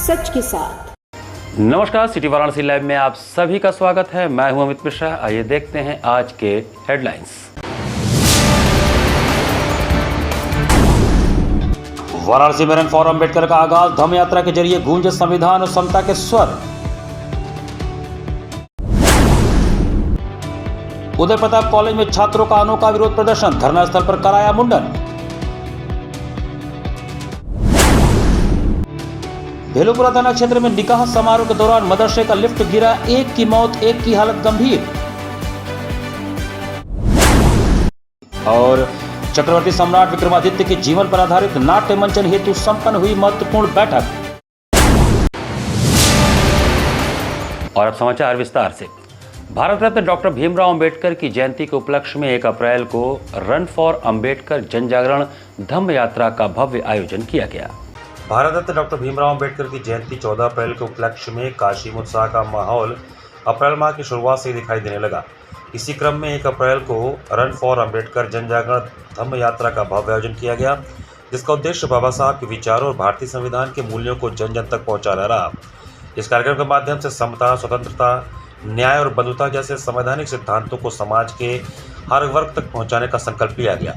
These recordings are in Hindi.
सच के साथ। नमस्कार, सिटी वाराणसी लाइव में आप सभी का स्वागत है। मैं हूं अमित मिश्रा। आइए देखते हैं आज के हेडलाइंस। वाराणसी में रन फॉर अंबेडकर का आगाज, धम्म यात्रा के जरिए गूंजे संविधान और समता के स्वर। उदय प्रताप कॉलेज में छात्रों का अनोखा विरोध प्रदर्शन, धरना स्थल पर कराया मुंडन। भेलूपुरा थाना क्षेत्र में निकाह समारोह के दौरान मदरसे का लिफ्ट गिरा, एक की मौत, एक की हालत गंभीर। और चक्रवर्ती सम्राट विक्रमादित्य के जीवन पर आधारित नाट्य मंचन हेतु संपन्न हुई महत्वपूर्ण बैठक। और अब समाचार विस्तार से। भारत रत्न डॉक्टर भीमराव अंबेडकर की जयंती के उपलक्ष्य में 1 अप्रैल को रन फॉर अंबेडकर जन जागरण धम्म यात्रा का भव्य आयोजन किया गया। भारत रत्न डॉक्टर भीमराव अंबेडकर की जयंती 14 अप्रैल के उपलक्ष्य में काशी में उत्साह का माहौल अप्रैल माह की शुरुआत से दिखाई देने लगा। इसी क्रम में 1 अप्रैल को रन फॉर अंबेडकर जन जागरण धम्म यात्रा का भव्य आयोजन किया गया, जिसका उद्देश्य बाबा साहब के विचारों और भारतीय संविधान के मूल्यों को जन जन तक पहुंचाना रहा। इस कार्यक्रम के माध्यम से समता, स्वतंत्रता, न्याय और बंधुता जैसे संवैधानिक सिद्धांतों को समाज के हर वर्ग तक पहुंचाने का संकल्प लिया गया।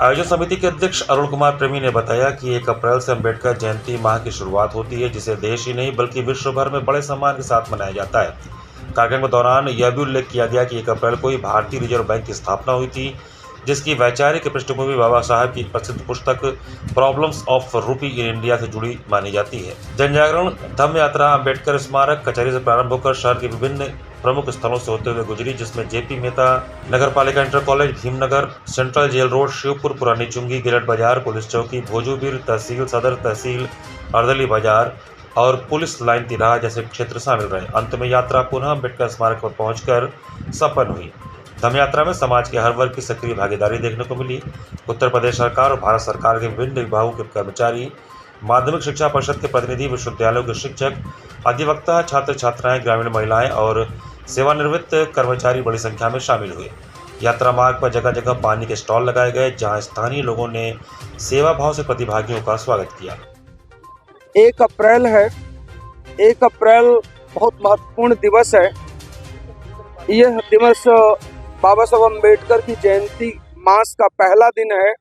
आयोजन समिति के अध्यक्ष अरुण कुमार प्रेमी ने बताया कि 1 अप्रैल से अंबेडकर जयंती माह की शुरुआत होती है, जिसे देश ही नहीं बल्कि विश्व भर में बड़े सम्मान के साथ मनाया जाता है। कार्यक्रम के दौरान यह भी उल्लेख किया गया कि 1 अप्रैल को ही भारतीय रिजर्व बैंक की स्थापना हुई थी, जिसकी वैचारिक पृष्ठभूमि बाबा साहब की प्रसिद्ध पुस्तक प्रॉब्लम्स ऑफ रूपी इन इंडिया से जुड़ी मानी जाती है। जन जागरण धम्म यात्रा अंबेडकर स्मारक कचहरी से प्रारंभ होकर शहर के विभिन्न प्रमुख स्थलों से होते हुए गुजरी, जिसमें जेपी मेहता नगर पालिका inter college, Bhimnagar, central jail road, Shivpur, पुरानी चुंगी, गिरट बाजार, पुलिस चौकी, भोजूबीर, तहसील सदर, तहसील अर्दली बाजार और पुलिस लाइन तिराहा जैसे क्षेत्र शामिल रहे। अंत में यात्रा पुनः अंबेडकर स्मारक पर पहुंचकर संपन्न हुई। धम्म यात्रा में समाज के हर वर्ग की सक्रिय भागीदारी देखने को मिली। उत्तर प्रदेश सरकार और भारत सरकार के विभिन्न विभागों के कर्मचारी, माध्यमिक शिक्षा परिषद के प्रतिनिधि, विश्वविद्यालयों के शिक्षक, अधिवक्ता, छात्र छात्राएं, ग्रामीण महिलाएं और सेवानिवृत्त कर्मचारी बड़ी संख्या में शामिल हुए। यात्रा मार्ग पर जगह जगह पानी के स्टॉल लगाए गए, जहां स्थानीय लोगों ने सेवा भाव से प्रतिभागियों का स्वागत किया। 1 अप्रैल है। 1 अप्रैल बहुत महत्वपूर्ण दिवस है। यह दिवस बाबा साहब अम्बेडकर की जयंती मास का पहला दिन है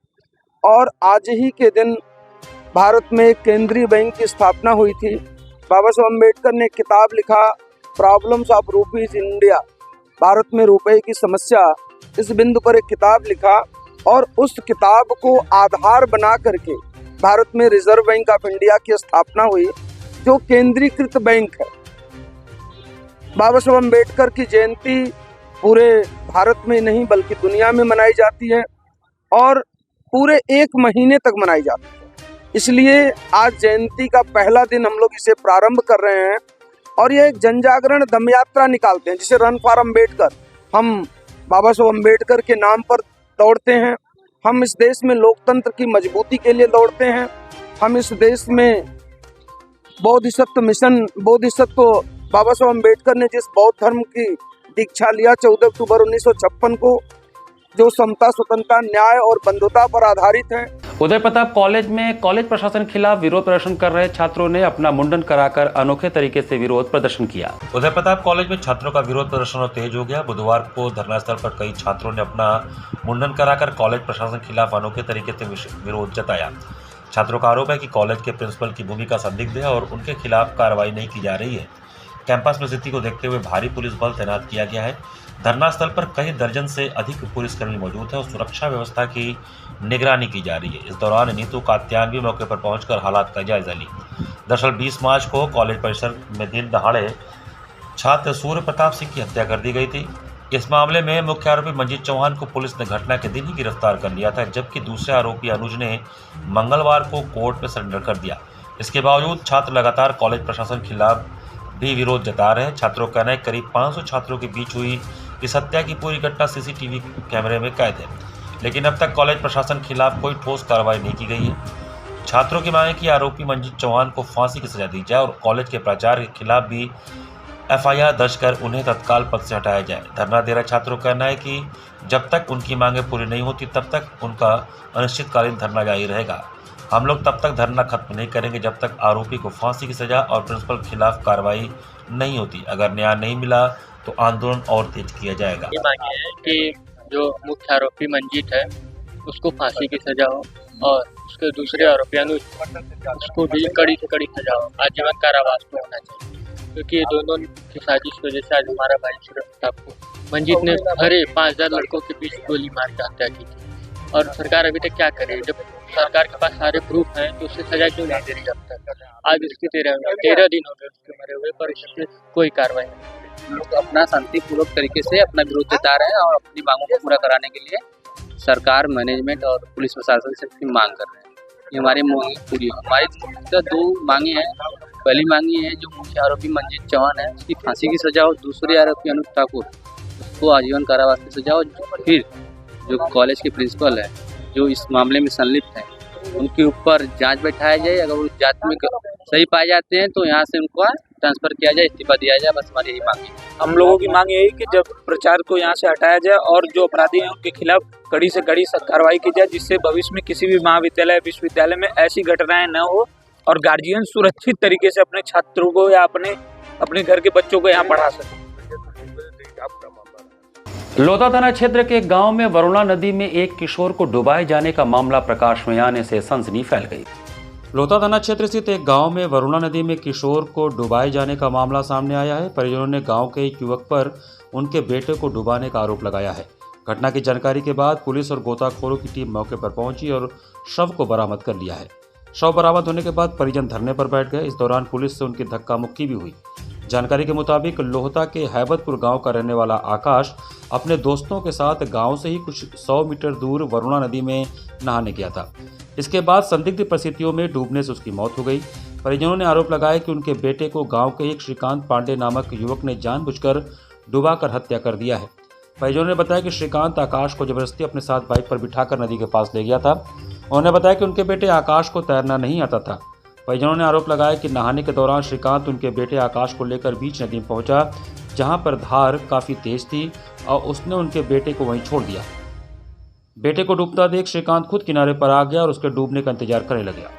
और आज ही के दिन भारत में एक केंद्रीय बैंक की स्थापना हुई थी। बाबा साहब अम्बेडकर ने किताब लिखा, problems of rupees in India, Bharat में रुपए की समस्या, इस बिंदु पर एक किताब लिखा और उस किताब को आधार बना करके भारत में रिजर्व बैंक ऑफ इंडिया की स्थापना हुई, जो केंद्रीकृत बैंक है। बाबा साहब अम्बेडकर की जयंती पूरे भारत में नहीं बल्कि दुनिया में मनाई जाती है और पूरे 1 महीने तक मनाई जाती है। इसलिए आज जयंती का पहला दिन हम लोग इसे प्रारंभ कर रहे हैं और यह एक जन जागरण धम्म यात्रा निकालते हैं, जिसे रन फॉर अंबेडकर। हम बाबा साहब अम्बेडकर के नाम पर दौड़ते हैं। हम इस देश में लोकतंत्र की मजबूती के लिए दौड़ते हैं। हम इस देश में बोधिसत्व मिशन, बोधिसत्व बाबा साहब अम्बेडकर ने जिस बौद्ध धर्म की दीक्षा लिया 14 अक्टूबर 1956 को, जो समता, स्वतंत्रता, न्याय और बंधुता पर आधारित है। उदय प्रताप कॉलेज में कॉलेज प्रशासन के खिलाफ विरोध प्रदर्शन कर रहे छात्रों ने अपना मुंडन कराकर अनोखे तरीके से विरोध प्रदर्शन किया। उदय प्रताप कॉलेज में छात्रों का विरोध प्रदर्शन और तेज हो गया। बुधवार को धरना स्थल पर कई छात्रों ने अपना मुंडन कराकर कॉलेज प्रशासन के खिलाफ अनोखे तरीके से विरोध जताया। छात्रों का आरोप है कि कॉलेज के प्रिंसिपल की भूमिका संदिग्ध है और उनके खिलाफ कार्रवाई नहीं की जा रही है। कैंपस में स्थिति को देखते हुए भारी पुलिस बल तैनात किया गया है। धरना स्थल पर कई दर्जन से अधिक पुलिसकर्मी मौजूद हैं और सुरक्षा व्यवस्था की निगरानी की जा रही है। इस दौरान नीतू कात्यायन भी मौके पर पहुंचकर हालात का जायजा ली। दरअसल 20 मार्च को कॉलेज परिसर में दिन दहाड़े छात्र सूर्य प्रताप सिंह की हत्या कर दी गई थी। इस मामले में मुख्य आरोपी मंजीत चौहान को पुलिस ने घटना के दिन ही गिरफ्तार कर लिया था, जबकि दूसरे आरोपी अनुज ने मंगलवार को कोर्ट में सरेंडर कर दिया। इसके बावजूद छात्र लगातार कॉलेज प्रशासन के खिलाफ भी विरोध जता रहे हैं। छात्रों का कहना है करीब 500 छात्रों के बीच हुई इस हत्या की पूरी घटना सीसीटीवी कैमरे में कैद है, लेकिन अब तक कॉलेज प्रशासन के खिलाफ कोई ठोस कार्रवाई नहीं की गई है। छात्रों की मांग है कि आरोपी मंजीत चौहान को फांसी की सजा दी जाए और कॉलेज के प्राचार्य के खिलाफ भी एफआईआर दर्ज कर उन्हें तत्काल पद से हटाया जाए। धरना दे रहे छात्रों का कहना है कि जब तक उनकी मांगें पूरी नहीं होती तब तक उनका अनिश्चितकालीन धरना जारी रहेगा। हम लोग तब तक धरना खत्म नहीं करेंगे जब तक आरोपी को फांसी की सजा और प्रिंसिपल के खिलाफ कार्रवाई नहीं होती। अगर न्याय नहीं मिला तो आंदोलन और तेज किया जाएगा। ये मांगे है कि जो मुख्य आरोपी मंजीत है उसको फांसी की सजा हो और उसके दूसरे आरोपी अनुज उसको भी कड़ी से कड़ी सजा हो, आजीवन कारावास तो होना चाहिए, क्योंकि ये दोनों की साजिश की वजह से आज हमारा भाई सुरेश ठाकुर मंजीत ने भरे 5000 लड़कों के बीच गोली मार के हत्या की थी। और सरकार अभी तक क्या करे, जब सरकार के पास सारे प्रूफ हैं तो उससे सजा क्यों नहीं दे रही अब तक। आज इसकी 13 दिन हो गए उसके मरे हुए, पर इस पर कोई कार्रवाई नहीं। लोग अपना शांतिपूर्वक तरीके से अपना विरोध जता रहे हैं और अपनी मांगों को पूरा कराने के लिए सरकार, मैनेजमेंट और पुलिस प्रशासन से अपनी मांग कर रहे हैं। ये हमारी मांग पूरी हो। हमारी तो 2 मांगे हैं। पहली मांगी है जो मुख्य आरोपी मंजीत चौहान है उसकी फांसी की सजा हो, दूसरे आरोपी अनुज ठाकुर उसको आजीवन कारावास की सजा हो। फिर जो कॉलेज के प्रिंसिपल है जो इस मामले में संलिप्त हैं उनके ऊपर जांच बैठाया जाए। अगर वो जांच में सही पाए जाते हैं तो यहाँ से उनको ट्रांसफर किया जाए, इस्तीफा दिया जाए। बस हमारी यही मांग है। हम लोगों की मांग यही कि जब प्रचार को यहाँ से हटाया जाए और जो अपराधी हैं उनके खिलाफ कड़ी से कड़ी कार्रवाई की जाए, जिससे भविष्य में किसी भी महाविद्यालय विश्वविद्यालय में ऐसी घटनाएं न हो और गार्जियन सुरक्षित तरीके से अपने छात्रों को या अपने घर के बच्चों को यहाँ पढ़ा सके। लोता थाना क्षेत्र के एक गांव में वरुणा नदी में एक किशोर को डुबाए जाने का मामला प्रकाश में आने से सनसनी फैल गई। लोता थाना क्षेत्र स्थित एक गांव में वरुणा नदी में किशोर को डुबाए जाने का मामला सामने आया है। परिजनों ने गांव के एक युवक पर उनके बेटे को डुबाने का आरोप लगाया है। घटना की जानकारी के बाद पुलिस और गोताखोरों की टीम मौके पर पहुंची और शव को बरामद कर लिया है। शव बरामद होने के बाद परिजन धरने पर बैठ गए। इस दौरान पुलिस से उनकी धक्का मुक्की भी हुई। जानकारी के मुताबिक लोहता के हैबतपुर गांव का रहने वाला आकाश अपने दोस्तों के साथ गांव से ही कुछ 100 मीटर दूर वरुणा नदी में नहाने गया था। इसके बाद संदिग्ध परिस्थितियों में डूबने से उसकी मौत हो गई। परिजनों ने आरोप लगाया कि उनके बेटे को गांव के एक श्रीकांत पांडे नामक युवक ने जानबूझकर डुबाकर हत्या कर दिया है। परिजनों ने बताया कि श्रीकांत आकाश को जबरदस्ती अपने साथ बाइक पर बिठाकर नदी के पास ले गया था। उन्होंने बताया कि उनके बेटे आकाश को तैरना नहीं आता था। परिजनों ने आरोप लगाया कि नहाने के दौरान श्रीकांत उनके बेटे आकाश को लेकर बीच नदी में पहुंचा, जहां पर धार काफ़ी तेज थी और उसने उनके बेटे को वहीं छोड़ दिया। बेटे को डूबता देख श्रीकांत खुद किनारे पर आ गया और उसके डूबने का इंतजार करने लगा।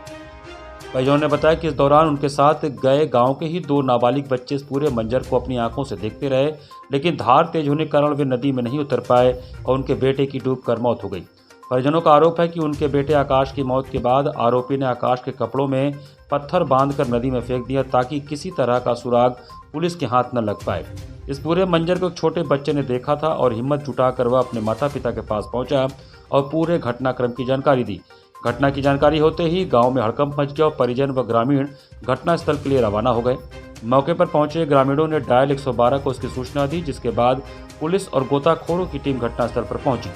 परिजनों ने बताया कि इस दौरान उनके साथ गए गांव के ही 2 नाबालिग बच्चे इस पूरे मंजर को अपनी आंखों से देखते रहे, लेकिन धार तेज होने के कारण वे नदी में नहीं उतर पाए और उनके बेटे की डूबकर मौत हो गई। परिजनों का आरोप है कि उनके बेटे आकाश की मौत के बाद आरोपी ने आकाश के कपड़ों में पत्थर बांधकर नदी में फेंक दिया ताकि किसी तरह का सुराग पुलिस के हाथ न लग पाए। इस पूरे मंजर को एक छोटे बच्चे ने देखा था और हिम्मत जुटाकर वह अपने माता पिता के पास पहुंचा और पूरे घटनाक्रम की जानकारी दी। घटना की जानकारी होते ही गांव में हड़कंप मच गया और परिजन व ग्रामीण घटनास्थल के लिए रवाना हो गए। मौके पर पहुंचे ग्रामीणों ने डायल 112 को इसकी सूचना दी, जिसके बाद पुलिस और गोताखोरों की टीम घटनास्थल पर पहुंची।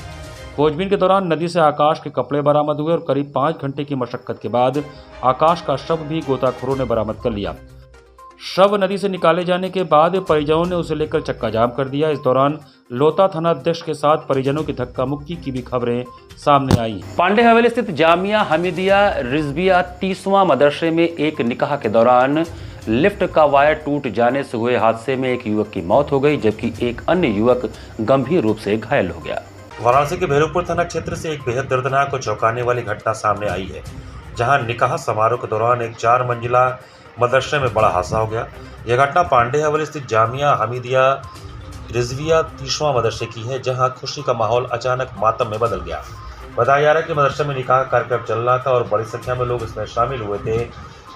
खोजबीन के दौरान नदी से आकाश के कपड़े बरामद हुए और करीब 5 घंटे की मशक्कत के बाद आकाश का शव भी गोताखोरों ने बरामद कर लिया। शव नदी से निकाले जाने के बाद परिजनों ने उसे लेकर चक्का जाम कर दिया। इस दौरान लोता थाना अध्यक्ष के साथ परिजनों की धक्का मुक्की की भी खबरें सामने आई। पांडे हवेली स्थित जामिया हमीदिया रिजविया 30वां मदरसे में एक निकाह के दौरान लिफ्ट का वायर टूट जाने से हुए हादसे में एक युवक की मौत हो गई, जबकि एक अन्य युवक गंभीर रूप से घायल हो गया। वाराणसी के भैरवपुर थाना क्षेत्र से एक बेहद दर्दनाक और चौंकाने वाली घटना सामने आई है, जहां निकाह समारोह के दौरान एक 4 मंजिला मदरसे में बड़ा हादसा हो गया। यह घटना पांडे हवेली स्थित जामिया हमीदिया रिजविया 30वां मदरसे की है, जहां खुशी का माहौल अचानक मातम में बदल गया। बताया जा रहा है कि मदरसे में निकाह कार्यक्रम चल रहा था और बड़ी संख्या में लोग इसमें शामिल हुए थे।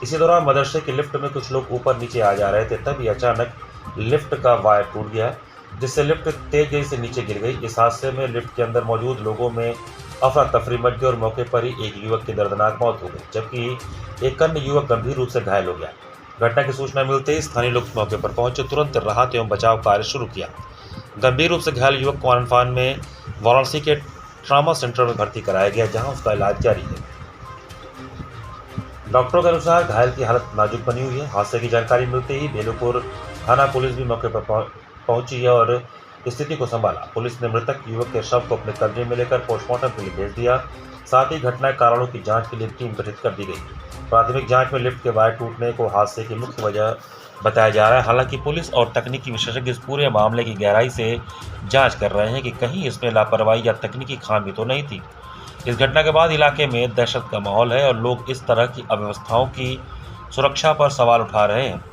इसी दौरान मदरसे के लिफ्ट में कुछ लोग ऊपर नीचे आ जा रहे थे, तभी अचानक लिफ्ट का वायर टूट गया, जिससे लिफ्ट तेजी से नीचे गिर गई। इस हादसे में लिफ्ट के अंदर मौजूद लोगों में अफरा तफरी मच गई और मौके पर ही एक युवक की दर्दनाक मौत हो गई, जबकि एक अन्य युवक गंभीर रूप से घायल हो गया। घटना की सूचना मिलते ही स्थानीय लोग मौके पर पहुंचे, तुरंत राहत एवं बचाव कार्य शुरू किया। गंभीर रूप से घायल युवक को आनफान में वाराणसी के ट्रामा सेंटर में भर्ती कराया गया, जहां उसका इलाज जारी है। डॉक्टरों के अनुसार घायल की हालत नाजुक बनी हुई है। हादसे की जानकारी मिलते ही बेलूपुर थाना पुलिस भी मौके पर पहुंची है और स्थिति को संभाला। पुलिस ने मृतक युवक के शव को अपने कब्जे में लेकर पोस्टमार्टम के लिए भेज दिया। साथ ही घटना के कारणों की जांच के लिए टीम गठित कर दी गई। प्राथमिक जांच में लिफ्ट के वायर टूटने को हादसे की मुख्य वजह बताया जा रहा है। हालांकि पुलिस और तकनीकी विशेषज्ञ इस पूरे मामले की गहराई से जांच कर रहे हैं कि कहीं इसमें लापरवाही या तकनीकी खामी तो नहीं थी। इस घटना के बाद इलाके में दहशत का माहौल है और लोग इस तरह की अव्यवस्थाओं की सुरक्षा पर सवाल उठा रहे हैं।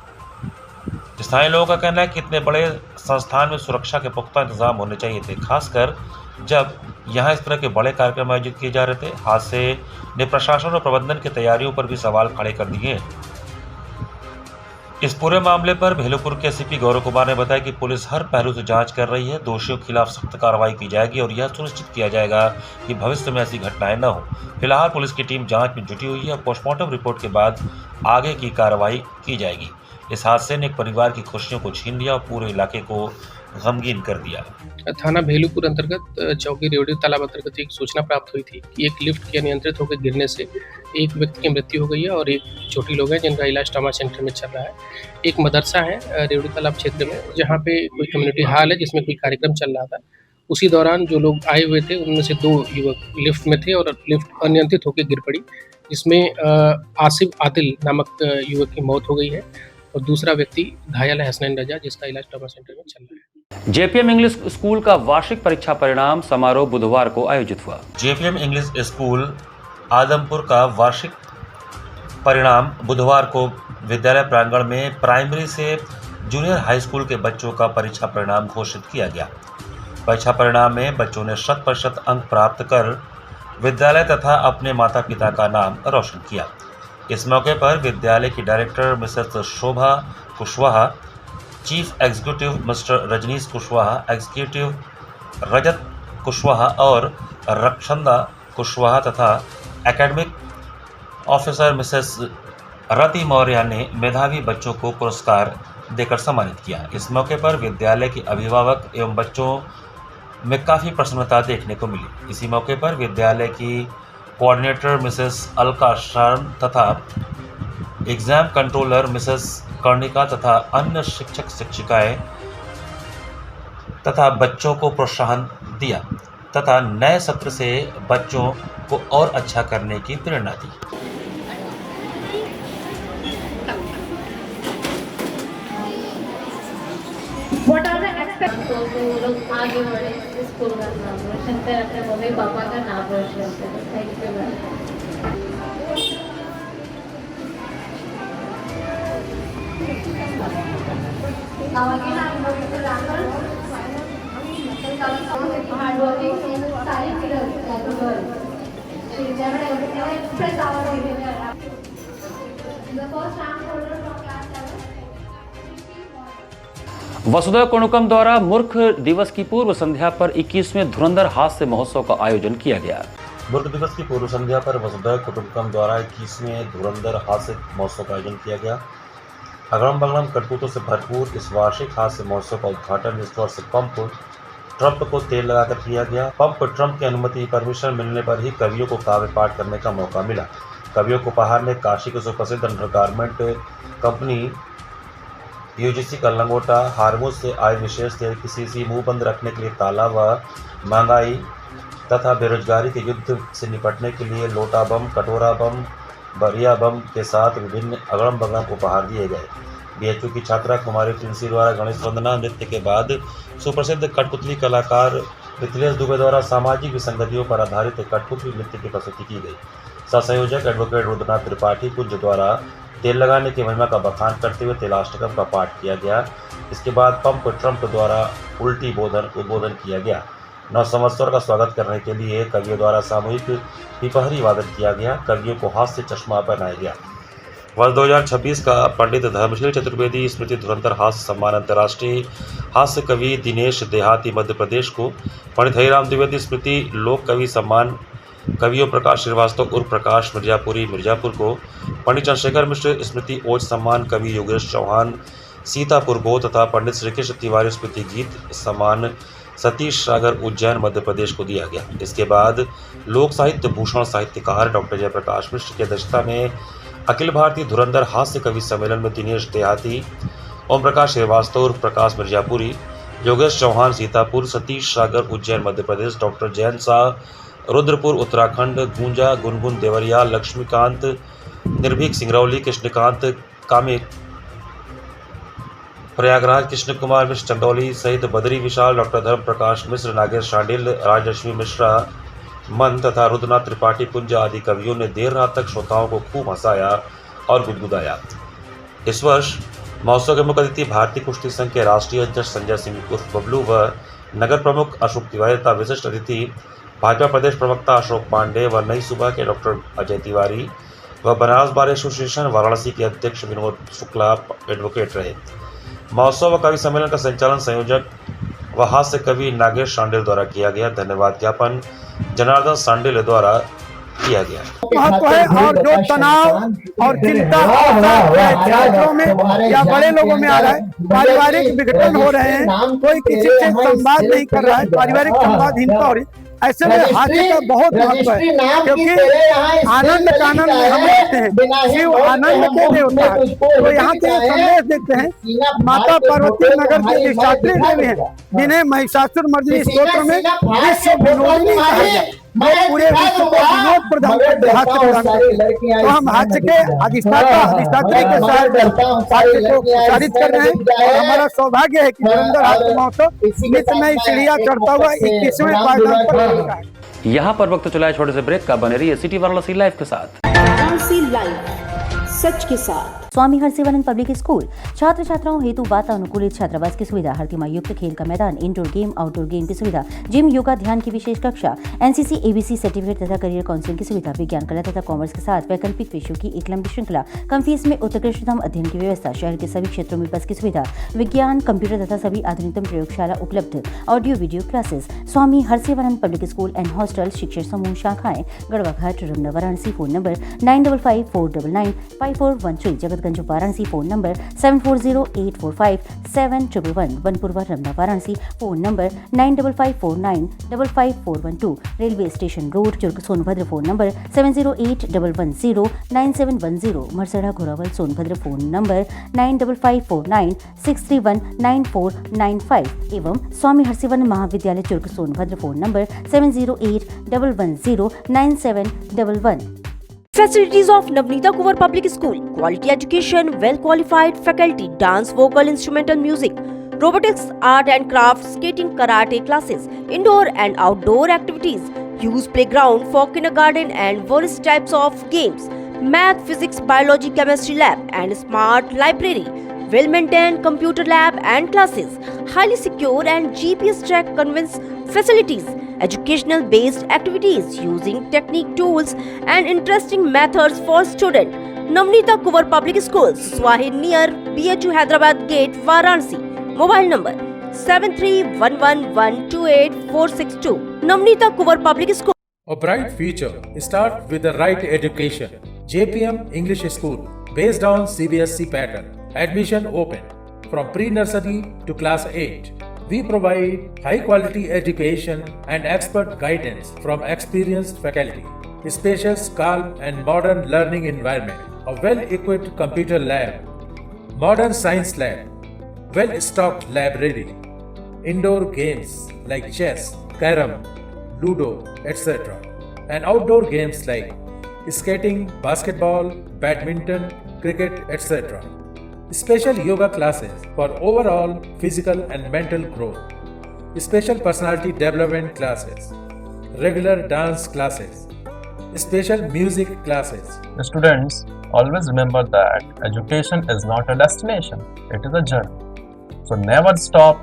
स्थानीय लोगों का कहना है कि इतने बड़े संस्थान में सुरक्षा के पुख्ता इंतजाम होने चाहिए थे, खासकर जब यहाँ इस तरह के बड़े कार्यक्रम आयोजित किए जा रहे थे। हादसे ने प्रशासन और प्रबंधन की तैयारियों पर भी सवाल खड़े कर दिए हैं। इस पूरे मामले पर भेलूपुर के एसीपी गौरव कुमार ने बताया कि पुलिस हर पहलू से जांच कर रही है, दोषियों के खिलाफ सख्त कार्रवाई की जाएगी और यह सुनिश्चित किया जाएगा कि भविष्य में ऐसी घटनाएं न हो। फिलहाल पुलिस की टीम जांच में जुटी हुई है और पोस्टमार्टम रिपोर्ट के बाद आगे की कार्रवाई की जाएगी। इस हादसे ने एक परिवार की खुशियों को छीन लिया और पूरे इलाके को गमगीन कर दिया। थाना भेलूपुर अंतर्गत चौकी रेवड़ी तालाब अंतर्गत एक सूचना प्राप्त हुई थी कि एक लिफ्ट के अनियंत्रित होकर गिरने से एक व्यक्ति की मृत्यु हो गई है और एक छोटी लोग हैं जिनका इलाज ट्रॉमा सेंटर में चल रहा है। एक मदरसा है रेवड़ी तालाब क्षेत्र में, जहाँ पे कोई कम्युनिटी हॉल है जिसमें कोई कार्यक्रम चल रहा था। उसी दौरान जो लोग आए हुए थे उनमें से 2 युवक लिफ्ट में थे और लिफ्ट अनियंत्रित होकर गिर पड़ी, जिसमें आसिफ आदिल नामक युवक की मौत हो गई है और दूसरा व्यक्ति घायल है हसनैन रजा, जिसका इलाज ट्रॉमा सेंटर में चल रहा है। जेपीएम इंग्लिश स्कूल का वार्षिक परीक्षा परिणाम समारोह बुधवार को आयोजित हुआ। जेपीएम इंग्लिश स्कूल आदमपुर का वार्षिक परिणाम बुधवार को विद्यालय प्रांगण में प्राइमरी से जूनियर हाई स्कूल के बच्चों का परीक्षा परिणाम घोषित किया गया। परीक्षा परिणाम में बच्चों ने 100% अंक प्राप्त कर विद्यालय तथा अपने माता पिता का नाम रोशन किया। इस मौके पर विद्यालय की director Mrs Shobha Kushwaha, chief executive Mr Rajneesh Kushwaha, executive Rajat Kushwaha और रक्षंदा कुशवाहा तथा academic officer Mrs Rati Maurya ने मेधावी बच्चों को पुरस्कार देकर सम्मानित किया। इस मौके पर विद्यालय के अभिभावक एवं बच्चों में काफ़ी प्रसन्नता देखने को मिली। इसी मौके पर विद्यालय की कोऑर्डिनेटर मिसेस अलका शर्म तथा एग्जाम कंट्रोलर मिसेस कर्णिका तथा अन्य शिक्षक शिक्षिकाएं तथा बच्चों को प्रोत्साहन दिया तथा नए सत्र से बच्चों को और अच्छा करने की प्रेरणा दी। What are the aspects? तो वो लोग आगे बढ़े, स्कूल का नाम रोशन करें, अपने मम्मी पापा का नाम रोशन करें। Thank you ma'am. Hard working सारी वसुधैव कुटुंबकम द्वारा मूर्ख दिवस की पूर्व संध्या पर 21वें धुरंधर हास्य महोत्सव का आयोजन किया गया। मूर्ख दिवस की पूर्व संध्या पर वसुधैव कुटुंबकम द्वारा 21वें धुरंधर हास्य महोत्सव का आयोजन किया गया। अगड़म बगड़म कठपुतलों से भरपूर इस वार्षिक हास्य महोत्सव का उद्घाटन इस वर्ष पंप ट्रम्प को तेल लगाकर किया गया। पंप ट्रम्प की अनुमति परमिशन मिलने पर ही कवियों को काव्य पाठ करने का मौका मिला। कवियों को उपहार में काशी के सुप्रसिद्ध अंडरगारमेंट कंपनी यूजीसी का लंगोटा, हारमोज से आए विशेष तेल की शीशी, मुंह बंद रखने के लिए ताला व महंगाई तथा बेरोजगारी के युद्ध से निपटने के लिए लोटा बम, कटोरा बम, बरिया बम के साथ विभिन्न अगड़म बगड़म उपहार दिए गए। बीएचयू की छात्रा कुमारी तुलसी द्वारा गणेश वंदना नृत्य के बाद सुप्रसिद्ध कठपुतली कलाकार मिथिलेश दुबे द्वारा सामाजिक विसंगतियों पर आधारित एक कठपुतली नृत्य की प्रस्तुति की गई। सहसंयोजक एडवोकेट रुद्रनाथ त्रिपाठी कुंज द्वारा तेल लगाने की महिमा का बखान करते हुए तेलाष्टकम का पाठ किया गया। इसके बाद पंप ट्रम्प द्वारा उल्टी उद्बोधन किया गया। नव संवत्सर का स्वागत करने के लिए कवियों द्वारा सामूहिक पिपहरी वादन किया गया। कवियों को हास्य चश्मा पहनाया गया। वर्ष 2026 का पंडित धर्मशील चतुर्वेदी स्मृति धुरंधर हास्य सम्मान अंतर्राष्ट्रीय हास्य कवि दिनेश देहाती मध्य प्रदेश को, पंडित हरिराम द्विवेदी स्मृति लोक कवि सम्मान कवियों प्रकाश श्रीवास्तव उर्फ प्रकाश मिर्जापुरी मिर्जापुर को, पंडित चंद्रशेखर मिश्र स्मृति ओज सम्मान कवि योगेश चौहान सीतापुर को तथा पंडित श्रीकृष्ण तिवारी स्मृति गीत सम्मान सतीश सागर उज्जैन मध्य प्रदेश को दिया गया। इसके बाद लोक साहित्य भूषण साहित्यकार डॉक्टर जयप्रकाश मिश्र की अध्यक्षता में अखिल भारतीय धुरंधर हास्य कवि सम्मेलन में दिनेश देहाती, ओम प्रकाश श्रीवास्तव उर्फ प्रकाश मिर्जापुरी, योगेश चौहान सीतापुर, सतीश सागर उज्जैन मध्य प्रदेश, डॉक्टर जयंत शाह रुद्रपुर उत्तराखंड, गूंजा गुनगुन देवरिया, लक्ष्मीकांत निर्भीक सिंगरौली, कृष्णकांत कामिक प्रयागराज, कृष्ण कुमार मिश्र चंदौली सहित बद्री विशाल, डॉक्टर धर्म प्रकाश मिश्र, नागेश शांडिल, राजलक्ष्मी मिश्रा मन तथा रुद्रनाथ त्रिपाठी पुंजा आदि कवियों ने देर रात तक श्रोताओं को खूब हंसाया और गुदगुदाया। इस वर्ष महोत्सव के मुख्य अतिथि भारतीय कुश्ती संघ के राष्ट्रीय अध्यक्ष संजय सिंह उर्फ बबलू व नगर प्रमुख अशोक तिवारी तथा विशिष्ट अतिथि भाजपा प्रदेश प्रवक्ता अशोक पांडे व नई सुबह के डॉक्टर अजय तिवारी व बनारस बार एसोसिएशन वाराणसी के अध्यक्ष विनोद शुक्ला एडवोकेट रहे। महोत्सव व कवि सम्मेलन का संचालन संयोजक व हास्य कवि नागेश सांडेल द्वारा किया गया। धन्यवाद ज्ञापन जनार्दन सांडेल द्वारा किया गया। महत्व है और जो तनाव और चिंता छात्रों में या बड़े लोगों में आ रहा है, पारिवारिक विघटन हो रहे हैं, कोई किसी से संवाद नहीं कर रहा है, पारिवारिक संवादहीनता हो रही है, ऐसे में हास्य का बहुत महत्व है, क्योंकि आनंद का आनंद हम लेते हैं, शिव आनंद के लिए होता है। तो यहाँ से संदेश देते हैं माता पार्वती नगर के अधिष्ठात्री देवी हैं, जिन्हें महिषासुर मर्दिनी स्तोत्र में विश्व विनोदिनी कहा गया, जो पूरे विश्व को विनोद प्रदान करते, हास्य प्रदान करते। तो हम हास्य के अधिष्ठात्री के साथ हास्य को प्रसारित कर रहे हैं और हमारा सौभाग्य है कि जलंधर हास्य महोत्सव नित्य नई सीढ़ियां चढ़ता हुआ 21वें पायदान पर पहुंचा है। यहाँ पर वक्त चला है छोटे से ब्रेक का। बने रहिए सिटी वाराणसी लाइव के साथ। वाराणसी लाइव, सच के साथ। स्वामी हरसिवानंद पब्लिक स्कूल छात्र छात्राओं हेतु वातानुकूलित छात्रावास की सुविधा, हर तिमाही युक्त खेल का मैदान, इंडोर गेम आउटडोर गेम की सुविधा, जिम, योगा, ध्यान की विशेष कक्षा, एनसीसी एबीसी सर्टिफिकेट तथा करियर काउंसलिंग की सुविधा, विज्ञान कला तथा कॉमर्स के साथ वैकल्पिक विषयों की एक लंबी श्रृंखला, कम फीस में उत्कृष्टतम अध्ययन की व्यवस्था, शहर के सभी क्षेत्रों में बस की सुविधा, विज्ञान, कंप्यूटर तथा सभी आधुनिकतम प्रयोगशाला उपलब्ध, audio video classes. Swami Harsivanand public school and hostel, शिक्षण समूह शाखाएं Garhwa Ghat, Ramna, Varanasi. Phone number 9554995413, Jagatganj Varanasi. Phone number 7408457111, Banpurwa, Ramna, Varanasi. Phone number 9554955412, railway station road, Churk, Sonbhadra. Phone number 7081109710, Marsada, Ghorawal, Sonbhadra. Phone number 954963199495 एवं स्वामी हरसिवानंद महाविद्यालय, Churk, Sonbhadra. Phone number 7081109711। Facilities of Navneeta Kuwar Public School: quality education, well qualified faculty, dance, vocal, instrumental music, robotics, art and crafts, skating, karate classes, indoor and outdoor activities, use playground for kindergarten and various types of games, math, physics, biology, chemistry lab and smart library, well maintained computer lab and classes, highly secure and GPS track conveyance facilities, educational based activities using technique tools and interesting methods for students. Navneeta Kuwar Public Schools, Swahi near BHU Hyderabad Gate, Varanasi. Mobile number 7311128462. Navneeta Kuwar Public School. A bright future starts with the right education. JPM English School, based on CBSE pattern. Admission open from pre-nursery to class 8. We provide high quality education and expert guidance from experienced faculty. Spacious, calm and modern learning environment. A well-equipped computer lab. Modern science lab. Well-stocked library. Indoor games like chess, carom, ludo, etc. And outdoor games like skating, basketball, badminton, cricket, etc. Special yoga classes for overall physical and mental growth. Special personality development classes. Regular dance classes. Special music classes. The students always remember that education is not a destination, it is a journey. So never stop,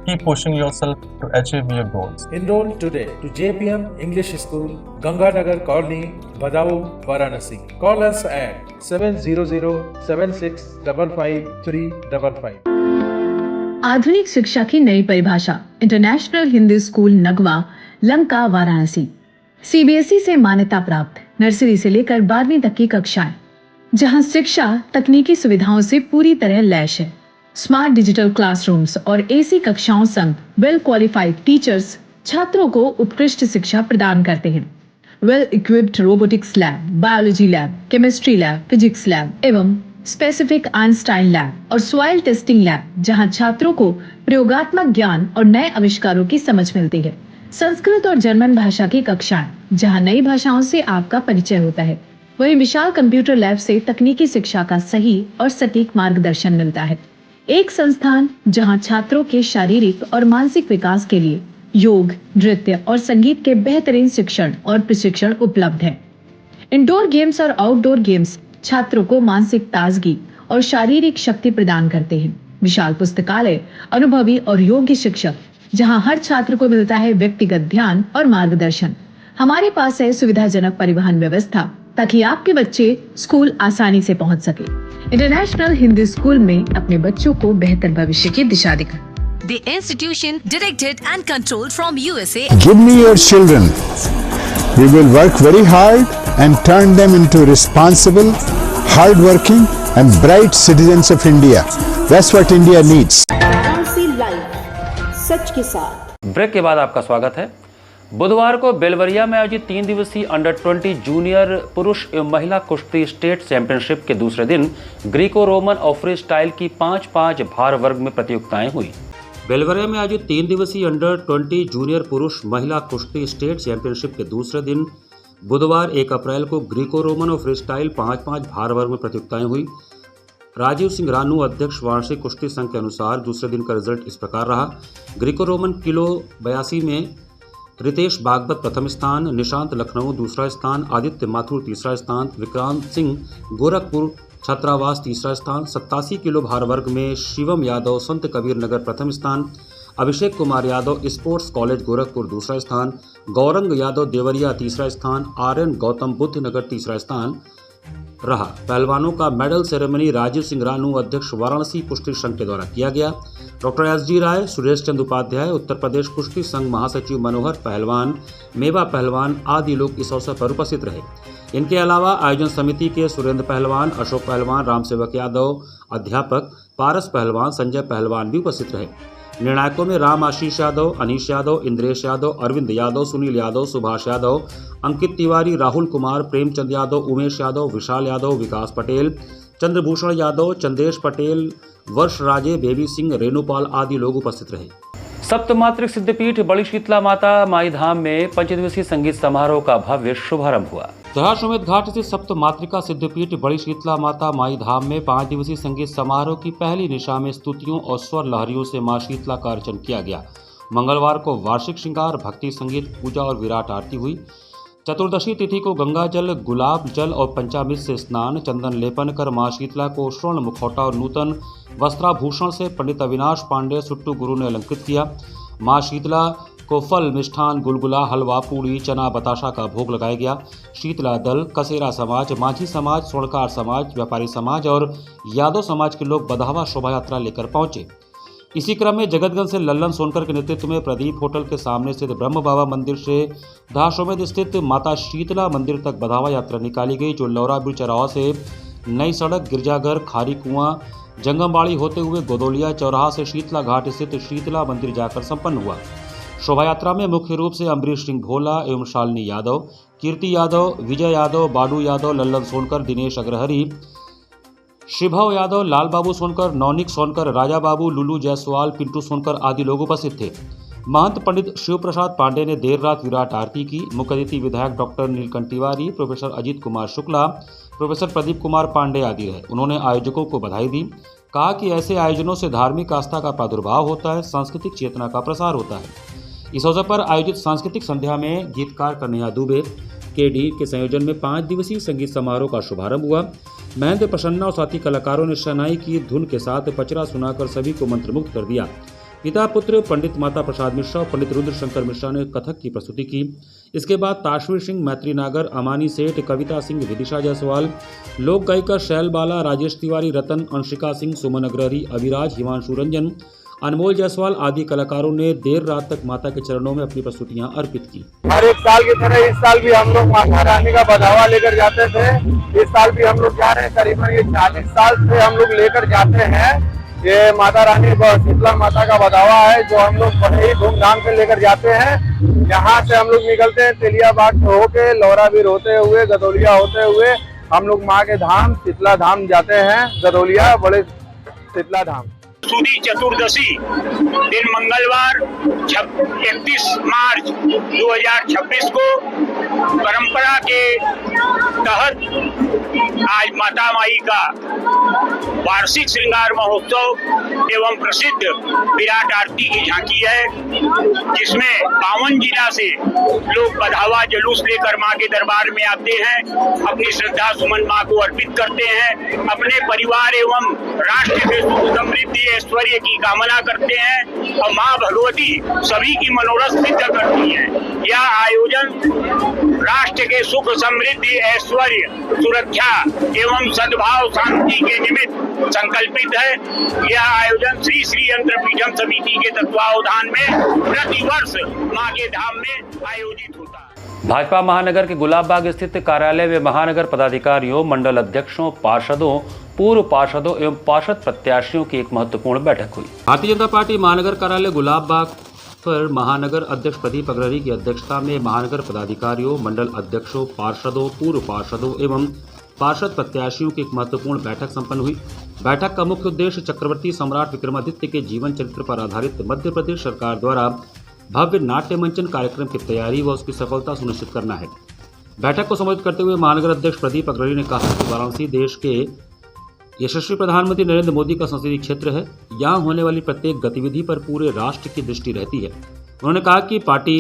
keep pushing yourself to achieve your goals. Enroll today to JPM English School, Ganganagar Colony, Badaun, Varanasi. Call us at 700-7655-355. आधुनिक शिक्षा की नई परिभाषा, international Hindi school Nagwa, Lanka, Varanasi. CBSE से मान्यता प्राप्त नर्सरी से लेकर 12वीं तक की कक्षाएं, जहां शिक्षा तकनीकी सुविधाओं से पूरी तरह लैस है। स्मार्ट डिजिटल क्लासरूम्स और AC कक्षाओं संग वेल क्वालिफाइड टीचर्स छात्रों को उत्कृष्ट शिक्षा प्रदान करते हैं। Well equipped robotics lab, biology lab, chemistry lab, physics lab एवं स्पेसिफिक आइंस्टाइन लैब और सॉइल टेस्टिंग लैब, जहां छात्रों को प्रयोगात्मक ज्ञान और नए आविष्कारों की समझ मिलती है। संस्कृत और जर्मन भाषा की कक्षाएं, जहां नई भाषाओं से आपका परिचय होता है। वहीं विशाल कंप्यूटर लैब से तकनीकी शिक्षा का सही और सटीक मार्गदर्शन मिलता है। एक संस्थान जहां छात्रों के शारीरिक और मानसिक विकास के लिए योग, नृत्य और संगीत के बेहतरीन शिक्षण और प्रशिक्षण उपलब्ध है। इंडोर गेम्स और आउटडोर गेम्स छात्रों को मानसिक ताजगी और शारीरिक शक्ति प्रदान करते हैं। विशाल पुस्तकालय, अनुभवी और योग्य शिक्षक, जहां हर छात्र को मिलता है व्यक्तिगत ध्यान और मार्गदर्शन। हमारे पास है सुविधाजनक परिवहन व्यवस्था ताकि आपके बच्चे स्कूल आसानी से पहुंच सके। इंटरनेशनल हिंदी स्कूल में अपने बच्चों को बेहतर भविष्य की दिशा दिखाएं। The institution directed and controlled from USA. Give me your children. We will work very hard and turn them into responsible, hard-working and bright citizens of India. That's what India needs. Varanasi live, सच के साथ। ब्रेक के बाद आपका स्वागत है। बुधवार को बेलवरिया में आयोजित 3 दिवसीय अंडर 20 जूनियर पुरुष एवं महिला कुश्ती स्टेट चैंपियनशिप के दूसरे दिन ग्रीको रोमन और फ्री स्टाइल की 5-5 भार वर्ग में प्रतियोगिताएं हुई। बेलवरिया में आयोजित 3 दिवसीय अंडर 20 जूनियर पुरुष महिला कुश्ती स्टेट चैंपियनशिप के दूसरे दिन बुधवार 1 अप्रैल को ग्रीको रोमन और फ्री स्टाइल 5-5 भार वर्ग में प्रतियोगिताएं हुई। राजीव सिंह रानू, अध्यक्ष वार्षिक कुश्ती संघ के अनुसार दूसरे दिन का रिजल्ट इस प्रकार रहा। ग्रीको रोमन किलो 82 में रितेश बागवत प्रथम स्थान, निशांत लखनऊ दूसरा स्थान, आदित्य माथुर तीसरा स्थान, विक्रांत सिंह गोरखपुर छात्रावास तीसरा स्थान, 87 किलो भार वर्ग में शिवम यादव संत कबीर नगर प्रथम स्थान, अभिषेक कुमार यादव स्पोर्ट्स कॉलेज गोरखपुर दूसरा स्थान, गौरंग यादव देवरिया तीसरा स्थान, आर्यन गौतम बुद्ध नगर तीसरा स्थान रहा। पहलवानों का मेडल सेरेमनी राजीव सिंह रानू, अध्यक्ष वाराणसी कुश्ती संघ के द्वारा किया गया। Doctor S D. राय, सुरेश चंद्र उपाध्याय, उत्तर प्रदेश कुश्ती संघ महासचिव मनोहर पहलवान, मेवा पहलवान आदि लोग इस अवसर पर उपस्थित रहे। इनके अलावा आयोजन समिति के सुरेंद्र पहलवान, अशोक पहलवान, राम सेवक यादव, अध्यापक पारस पहलवान, संजय पहलवान भी उपस्थित रहे। निर्णायकों में राम आशीष यादव, अनीश यादव, इंद्रेश यादव, अरविंद यादव, सुनील यादव, सुभाष यादव, अंकित तिवारी, राहुल कुमार, प्रेमचंद यादव, उमेश यादव, विशाल यादव, विकास पटेल, चंद्रभूषण यादव, चंदेश पटेल, वर्ष राजे, बेबी सिंह, रेणुपाल आदि लोग उपस्थित रहे। सप्तमात्रिक सिद्धपीठ बड़ी शीतला माता माई धाम में पंचदिवसीय संगीत समारोह का भव्य शुभारंभ हुआ। दशाश्वमेध घाट स्थित सप्त मातृका सिद्धपीठ बड़ी शीतला माता माई धाम में 5 दिवसीय संगीत समारोह की पहली निशा में स्तुतियों और स्वर लहरियों से मां शीतला का अर्चन किया गया। मंगलवार को वार्षिक श्रृंगार, भक्ति संगीत, पूजा और विराट आरती हुई। चतुर्दशी तिथि को गंगा जल, गुलाब जल और पंचामृत से स्नान, चंदन लेपन कर मां शीतला को स्वर्ण मुखौटा और नूतन वस्त्राभूषण से पंडित अविनाश पांडे सुट्टू गुरु ने अलंकृत किया। मां शीतला को फल, मिष्ठान, गुलगुला, हलवा, पूड़ी, चना, बताशा का भोग लगाया गया। शीतला दल, कसेरा समाज, माझी समाज, स्वर्णकार समाज, व्यापारी समाज और यादव समाज के लोग बधावा शोभा यात्रा लेकर पहुंचे। इसी क्रम में जगतगंज से लल्लन सोनकर के नेतृत्व में प्रदीप होटल के सामने स्थित ब्रह्म बाबा मंदिर से दशाश्वमेध स्थित माता शीतला मंदिर तक बधावा यात्रा निकाली गई, जो लौरा ब्रिज चौराहा से नई सड़क, गिरजाघर, खारी कुआं, जंगमबाड़ी होते हुए गोदौलिया चौराहा से शीतला घाट स्थित शीतला मंदिर जाकर संपन्न हुआ। शोभा यात्रा में मुख्य रूप से अम्बरीश सिंह भोला एवं शालिनी यादव, कीर्ति यादव, विजय यादव, बाडू यादव, लल्लन सोनकर, दिनेश अग्रहरी, शिभव यादव, लाल बाबू सोनकर, नौनिक सोनकर, राजा बाबू, लुलू जायसवाल, पिंटू सोनकर आदि लोग उपस्थित थे। महंत पंडित शिव प्रसाद पांडे ने देर रात विराट आरती की। मुख्य अतिथि विधायक doctor Neelkanth Tiwari, professor Ajit Kumar Shukla, professor Pradeep Kumar Pandey आदि रहे। उन्होंने आयोजकों को बधाई दी, कहा कि ऐसे आयोजनों से धार्मिक आस्था का प्रादुर्भाव होता है, सांस्कृतिक चेतना का प्रसार होता है। इस अवसर पर आयोजित सांस्कृतिक संध्या में गीतकार कन्हैया दुबे केडी के संयोजन में 5 दिवसीय संगीत समारोह का शुभारंभ हुआ। महेंद्र प्रसन्ना और साथी कलाकारों ने शहनाई की धुन के साथ पचरा सुनाकर सभी को मंत्रमुग्ध कर दिया। पिता पुत्र पंडित माता प्रसाद मिश्रा और पंडित रुद्र शंकर मिश्रा ने कथक की प्रस्तुति की। इसके बाद ताशवीर सिंह, मैत्री नागर, अमानी सेठ, कविता सिंह, विदिशा जायसवाल, लोक गायिका शैल बाला, राजेश तिवारी, रतन, अंशिका सिंह, सुमन अग्रहरी, अभिराज, हिमांशु रंजन, अनमोल जायसवाल आदि कलाकारों ने देर रात तक माता के चरणों में अपनी प्रस्तुतियां अर्पित की। हर एक साल की तरह इस साल भी हम लोग माता रानी का बधावा लेकर जाते थे। इस साल भी हम लोग जा रहे हैं, करीबन ये 40 साल से हम लोग लेकर जाते हैं। ये माता रानी शीतला माता का बधावा है, जो हम लोग बड़े ही धूमधाम से लेकर जाते हैं। यहाँ से हम लोग निकलते हैं तेलियाबाग से होके, लौराबीर होते हुए, गदौलिया होते हुए हम लोग माँ के धाम शीतला धाम जाते हैं। गदौलिया बड़े शीतला धाम। सुदी चतुर्दशी दिन मंगलवार 31 मार्च 2026 को परंपरा के तहत आज माता माई का वार्षिक श्रृंगार महोत्सव एवं प्रसिद्ध विराट आरती की झांकी है, जिसमें 52 जिला से लोग बधावा जुलूस लेकर मां के दरबार में आते हैं, अपनी श्रद्धा सुमन मां को अर्पित करते हैं, अपने परिवार एवं राष्ट्र के सुख समृद्धि ऐश्वर्य की कामना करते हैं और मां भगवती सभी की मनोरथ सिद्ध करती है। यह आयोजन राष्ट्र के सुख समृद्धि ऐश्वर्य सुरक्षा एवं सद्भाव शांति के निमित्त संकल्पित है। यह आयोजन श्री श्री यंत्रपीठम समिति के तत्वावधान में प्रतिवर्ष मां के धाम में आयोजित होता है। भाजपा महानगर के गुलाबबाग स्थित कार्यालय में महानगर पदाधिकारियों, मंडल अध्यक्षों, पार्षदों, पूर्व पार्षदों एवं पार्षद प्रत्याशियों की एक महत्वपूर्ण बैठक हुई। भारतीय जनता पार्टी महानगर कार्यालय गुलाबबाग पर महानगर अध्यक्ष प्रदीप अग्रहरी की अध्यक्षता में महानगर पदाधिकारियों, मंडल अध्यक्षों, पार्षदों, पूर्व पार्षदों एवं पार्षद प्रत्याशियों की एक महत्वपूर्ण बैठक संपन्न हुई। बैठक का मुख्य उद्देश्य चक्रवर्ती सम्राट विक्रमादित्य के जीवन चरित्र पर आधारित मध्य प्रदेश सरकार द्वारा भव्य नाट्य मंचन कार्यक्रम की तैयारी व उसकी सफलता सुनिश्चित करना है। बैठक को संबोधित करते हुए महानगर अध्यक्ष प्रदीप अग्रहरी ने कहा कि वाराणसी देश के यशस्वी प्रधानमंत्री नरेंद्र मोदी का संसदीय क्षेत्र है। यहाँ होने वाली प्रत्येक गतिविधि पर पूरे राष्ट्र की दृष्टि रहती है। उन्होंने कहा कि पार्टी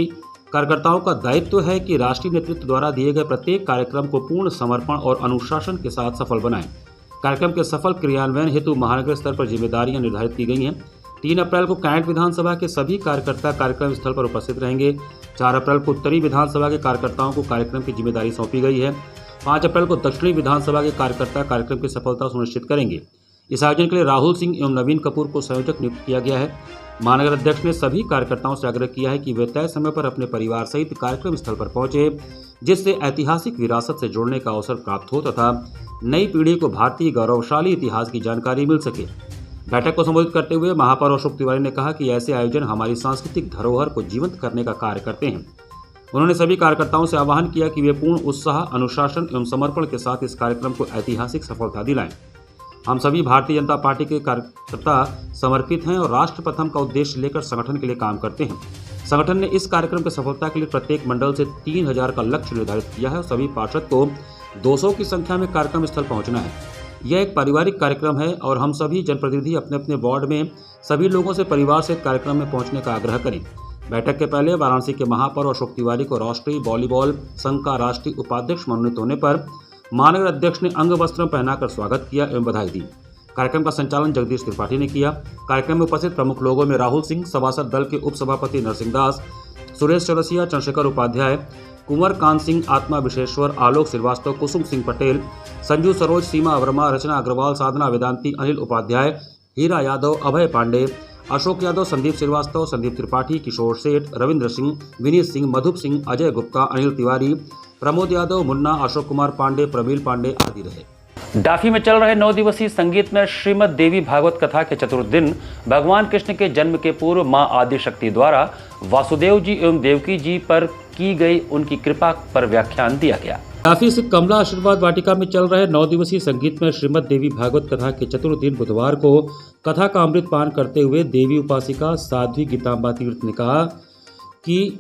कार्यकर्ताओं का दायित्व है कि राष्ट्रीय नेतृत्व द्वारा दिए गए प्रत्येक कार्यक्रम को पूर्ण समर्पण और अनुशासन के साथ सफल बनाएं। कार्यक्रम के सफल क्रियान्वयन हेतु महानगर स्तर पर जिम्मेदारियां निर्धारित की गई हैं। 3 अप्रैल को कैंट विधानसभा के सभी कार्यकर्ता कार्यक्रम स्थल पर उपस्थित रहेंगे। 4 अप्रैल को उत्तरी विधानसभा के कार्यकर्ताओं को कार्यक्रम की जिम्मेदारी सौंपी गई है। 5 अप्रैल को दक्षिणी विधानसभा के कार्यकर्ता कार्यक्रम की सफलता सुनिश्चित करेंगे। इस आयोजन के लिए राहुल सिंह एवं नवीन कपूर को संयोजक नियुक्त किया गया है। महानगर अध्यक्ष ने सभी कार्यकर्ताओं से आग्रह किया है कि वे तय समय पर अपने परिवार सहित कार्यक्रम स्थल पर पहुंचे, जिससे ऐतिहासिक विरासत से जुड़ने का अवसर प्राप्त हो तथा नई पीढ़ी को भारतीय गौरवशाली इतिहास की जानकारी मिल सके। बैठक को संबोधित करते हुए महापौर अशोक तिवारी ने कहा कि ऐसे आयोजन हमारी सांस्कृतिक धरोहर को जीवंत करने का कार्य करते हैं। उन्होंने सभी कार्यकर्ताओं से आह्वान किया कि वे पूर्ण उत्साह, अनुशासन एवं समर्पण के साथ इस कार्यक्रम को ऐतिहासिक सफलता दिलाएं। हम सभी भारतीय जनता पार्टी के कार्यकर्ता समर्पित हैं और राष्ट्र प्रथम का उद्देश्य लेकर संगठन के लिए काम करते हैं। संगठन ने इस कार्यक्रम की सफलता के लिए प्रत्येक मंडल से 3000 का लक्ष्य निर्धारित किया है और सभी पार्षद को 200 की संख्या में कार्यक्रम स्थल पहुंचना है। यह एक पारिवारिक कार्यक्रम है और हम सभी जनप्रतिनिधि अपने अपने वार्ड में सभी लोगों से परिवार से कार्यक्रम में पहुंचने का आग्रह करें। बैठक के पहले वाराणसी के महापौर अशोक तिवारी को राष्ट्रीय वॉलीबॉल संघ का राष्ट्रीय उपाध्यक्ष मनोनीत होने पर महानगर अध्यक्ष ने अंग वस्त्र पहनाकर स्वागत किया एवं बधाई दी। कार्यक्रम का संचालन जगदीश त्रिपाठी ने किया। कार्यक्रम में उपस्थित प्रमुख लोगों में राहुल सिंह, सभासद दल के उप सभापति नरसिंह दास, सुरेश चौरसिया, चंद्रशेखर उपाध्याय, कुंवर कांत सिंह, आत्मा विश्वेश्वर, आलोक श्रीवास्तव, कुसुम सिंह पटेल, संजू सरोज, सीमा वर्मा, रचना अग्रवाल, साधना वेदांती, अनिल उपाध्याय, हीरा यादव, अभय पांडे, अशोक यादव, संदीप श्रीवास्तव, संदीप त्रिपाठी, किशोर सेठ, रविंद्र सिंह, विनीत सिंह, मधुप सिंह, अजय गुप्ता, अनिल तिवारी, प्रमोद यादव, मुन्ना, अशोक कुमार पांडे, प्रवील पांडे आदि रहे। डाफी में चल रहे 9 दिवसीय संगीत में श्रीमद देवी भागवत कथा के चतुर्थ दिन भगवान कृष्ण के जन्म के पूर्व मां आदिशक्ति द्वारा वासुदेव जी एवं देवकी जी पर की गई उनकी कृपा पर व्याख्यान दिया गया। डाफी स्थित कमला आशीर्वाद वाटिका में चल रहे 9 दिवसीय संगीत में श्रीमद देवी भागवत कथा के चतुर्थ दिन बुधवार को कथा का अमृत पान करते हुए देवी उपासिका साध्वी गीतांबा तीर्थ ने कहा कि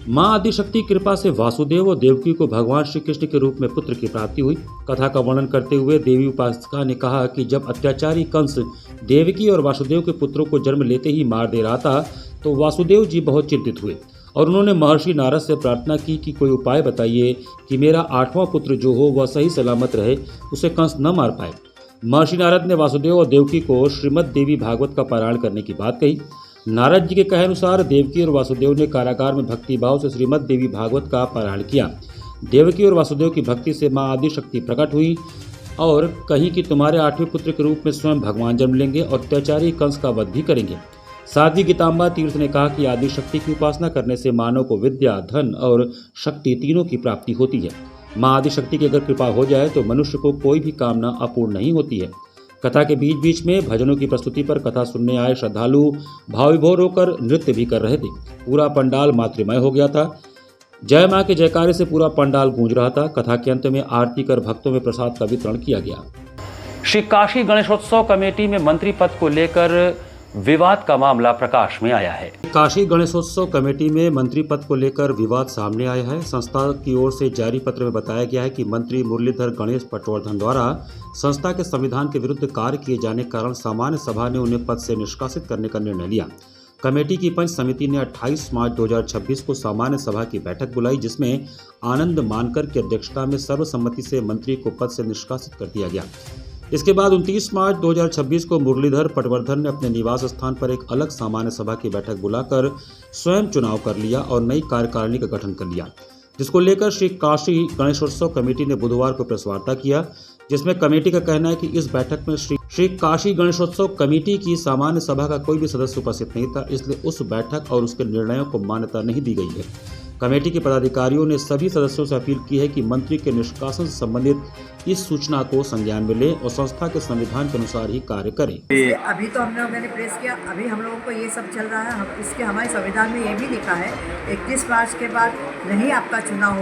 मां आदिशक्ति कृपा से वासुदेव और देवकी को भगवान श्री कृष्ण के रूप में पुत्र की प्राप्ति हुई। कथा का वर्णन करते हुए देवी उपासिका ने कहा कि जब अत्याचारी कंस देवकी और वासुदेव के पुत्रों को जन्म लेते ही मार दे रहा था तो वासुदेव जी बहुत चिंतित हुए और उन्होंने महर्षि नारद से प्रार्थना की कि कोई उपाय बताइए कि मेरा 8वां पुत्र जो हो वह सही सलामत रहे, उसे कंस न मार पाए। महर्षि नारद ने वासुदेव और देवकी को श्रीमद देवी भागवत का पारायण करने की बात कही। नारद जी के कहे अनुसार देवकी और वासुदेव ने कारागार में भक्ति भाव से श्रीमद देवी भागवत का पारायण किया। देवकी और वासुदेव की भक्ति से मां आदिशक्ति प्रकट हुई और कही कि तुम्हारे 8वें पुत्र के रूप में स्वयं भगवान जन्म लेंगे और अत्याचारी कंस का वध भी करेंगे। साध्वी गीतांबा तीर्थ ने कहा कि आदिशक्ति की उपासना करने से मानव को विद्या, धन और शक्ति तीनों की प्राप्ति होती है। मां आदिशक्ति की अगर कृपा हो जाए तो मनुष्य को कोई भी कामना अपूर्ण नहीं होती है। कथा के बीच बीच में भजनों की प्रस्तुति पर कथा सुनने आए श्रद्धालु भाव विभोर होकर नृत्य भी कर रहे थे। पूरा पंडाल मातृमय हो गया था। जय मां के जयकारे से पूरा पंडाल गूंज रहा था। कथा के अंत में आरती कर भक्तों में प्रसाद का वितरण किया गया। श्री काशी गणेशोत्सव कमेटी में मंत्री पद को लेकर विवाद का मामला प्रकाश में आया है। काशी गणेशोत्सव कमेटी में मंत्री पद को लेकर विवाद सामने आया है। संस्था की ओर से जारी पत्र में बताया गया है कि मंत्री मुरलीधर गणेश पटवर्धन द्वारा संस्था के संविधान के विरुद्ध कार्य किए जाने के कारण सामान्य सभा ने उन्हें पद से निष्कासित करने का निर्णय लिया। कमेटी की पंच समिति ने 28 मार्च 2026 को सामान्य सभा की बैठक बुलाई, जिसमें आनंद मानकर की अध्यक्षता में सर्वसम्मति से मंत्री को पद से निष्कासित कर दिया गया। इसके बाद 29 मार्च 2026 को मुरलीधर पटवर्धन ने अपने निवास स्थान पर एक अलग सामान्य सभा की बैठक बुलाकर स्वयं चुनाव कर लिया और नई कार्यकारिणी का गठन कर लिया, जिसको लेकर श्री काशी गणेशोत्सव कमेटी ने बुधवार को प्रेस वार्ता किया, जिसमें कमेटी का कहना है कि इस बैठक में श्री काशी गणेशोत्सव कमेटी की सामान्य सभा का कोई भी सदस्य उपस्थित नहीं था, इसलिए उस बैठक और उसके निर्णयों को मान्यता नहीं दी गई है। कमेटी के पदाधिकारियों ने सभी सदस्यों से अपील की है कि मंत्री के निष्कासन से संबंधित इस सूचना को संज्ञान में लें और संस्था के संविधान के अनुसार ही कार्य करें। अभी तो हम लोगों ने प्रेस किया, अभी हम लोगों को ये सब चल रहा है। इसके हमारे संविधान में ये भी लिखा है 31 मार्च के बाद नहीं आपका चुनाव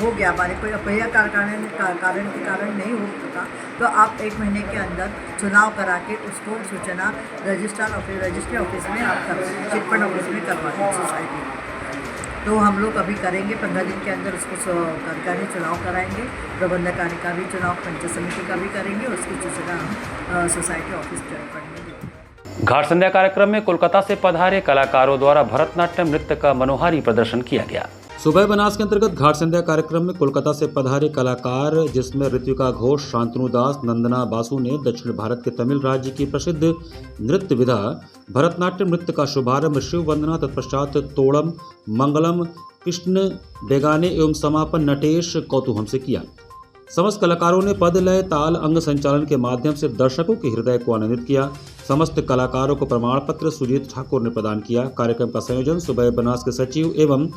हो गया, हमारे कोई अपरिहार्य कारण के कारण नहीं हो सका, तो आप 1 महीने के अंदर चुनाव करा के उसको सूचना रजिस्ट्री ऑफिस में आप चिटफंड ऑफिस में करवा दें सोसाइटी। तो हम लोग अभी करेंगे 15 दिन के अंदर उसको सरकारी चुनाव कराएंगे, प्रबंधकारिणी का भी चुनाव पंचायत समिति का भी करेंगे, उसकी सूचना हम सोसाइटी ऑफिस चिटफंड में देंगे। घाट संध्या कार्यक्रम में कोलकाता से पधारे कलाकारों द्वारा भरतनाट्यम नृत्य का मनोहारी प्रदर्शन किया गया। सुबह बनास के अंतर्गत घाट संध्या कार्यक्रम में कोलकाता से पधारे कलाकार, जिसमें ऋत्विका घोष, शांतनु दास, नंदना बासु ने दक्षिण भारत के तमिल राज्य की प्रसिद्ध नृत्य विधा भरतनाट्यम नृत्य का शुभारंभ शिव वंदना, तत्पश्चात तोड़म, मंगलम, कृष्ण बेगाने एवं समापन नटेश कौतूहम से किया। समस्त कलाकारों ने पद, लय, ताल, अंग संचालन के माध्यम से दर्शकों के हृदय को आनंदित किया। समस्त कलाकारों को प्रमाण पत्र सुजीत ठाकुर ने प्रदान किया। कार्यक्रम का संयोजन सुबह बनास के सचिव एवं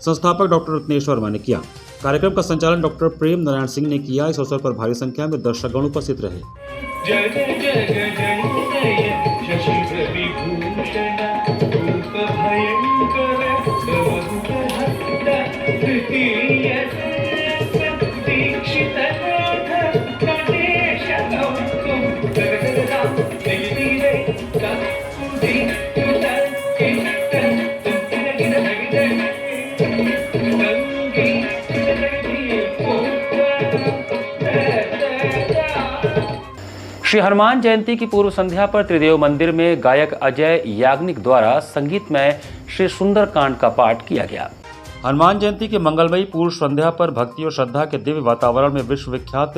संस्थापक डॉक्टर रत्नेश्वर वर्मा ने किया। कार्यक्रम का संचालन डॉक्टर प्रेम नारायण सिंह ने किया। इस अवसर पर भारी संख्या में दर्शकगण उपस्थित रहे। जय जय जय जय जय शशि विभूषण रूप भयंकर तृतीय दीक्षित गणेश श्री हनुमान जयंती की पूर्व संध्या पर त्रिदेव मंदिर में गायक अजय याग्निक द्वारा संगीतमय श्री सुंदरकांड का पाठ किया गया। हनुमान जयंती की मंगलमयी पूर्व संध्या पर भक्ति और श्रद्धा के दिव्य वातावरण में विश्व विख्यात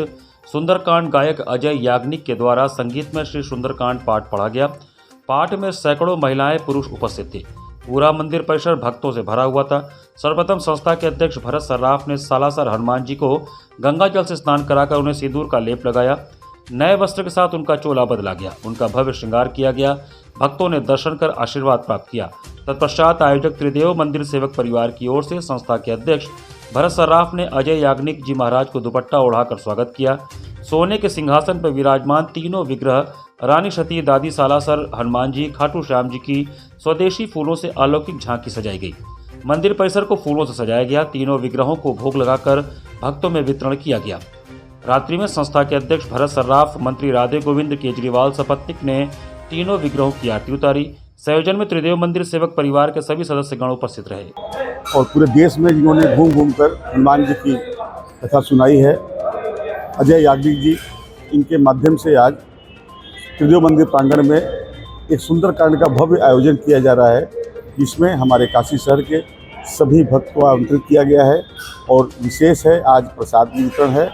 सुंदरकांड गायक अजय याग्निक के द्वारा संगीतमय श्री सुंदरकांड पाठ पढ़ा गया। पाठ में सैकड़ों महिलाएं पुरुष उपस्थित थे। पूरा मंदिर परिसर भक्तों से भरा हुआ था। सर्वप्रथम संस्था के अध्यक्ष भरत सर्राफ ने सालासर हनुमान जी को गंगा जल से स्नान कराकर उन्हें सिंदूर का लेप लगाया। नए वस्त्र के साथ उनका चोला बदला गया, उनका भव्य श्रृंगार किया गया। भक्तों ने दर्शन कर आशीर्वाद प्राप्त किया। तत्पश्चात आयोजक त्रिदेव मंदिर सेवक परिवार की ओर से संस्था के अध्यक्ष भरत सर्राफ ने अजय याग्निक जी महाराज को दुपट्टा ओढ़ाकर स्वागत किया। सोने के सिंहासन पर विराजमान तीनों विग्रह रानी सती, दादी सालासर हनुमान जी, खाटू श्याम जी की स्वदेशी फूलों से अलौकिक झांकी सजाई गई। मंदिर परिसर को फूलों से सजाया गया। तीनों विग्रहों को भोग लगाकर भक्तों में वितरण किया गया। रात्रि में संस्था के अध्यक्ष भरत सर्राफ, मंत्री राधे गोविंद केजरीवाल सपत्निक ने तीनों विग्रहों की आरती उतारी। संयोजन में त्रिदेव मंदिर सेवक परिवार के सभी सदस्यगण उपस्थित रहे और पूरे देश में जिन्होंने घूम घूम कर हनुमान जी की कथा सुनाई है। अजय याग्निक जी, इनके माध्यम से आज त्रिदेव मंदिर प्रांगण में एक सुंदरकांड का भव्य आयोजन किया जा रहा है, जिसमें हमारे काशी शहर के सभी भक्त को आमंत्रित किया गया है। और विशेष है, आज प्रसाद वितरण है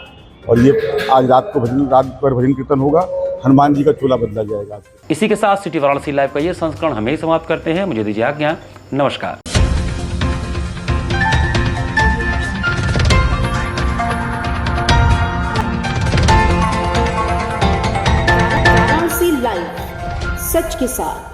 और ये आज रात पर भजन कीर्तन होगा। हनुमान जी का चोला बदला जाएगा। इसी के साथ सिटी वाराणसी लाइव का ये संस्करण हमें ही समाप्त करते हैं। मुझे दीजिए आज्ञा। नमस्कार। वाराणसी लाइव, सच के साथ।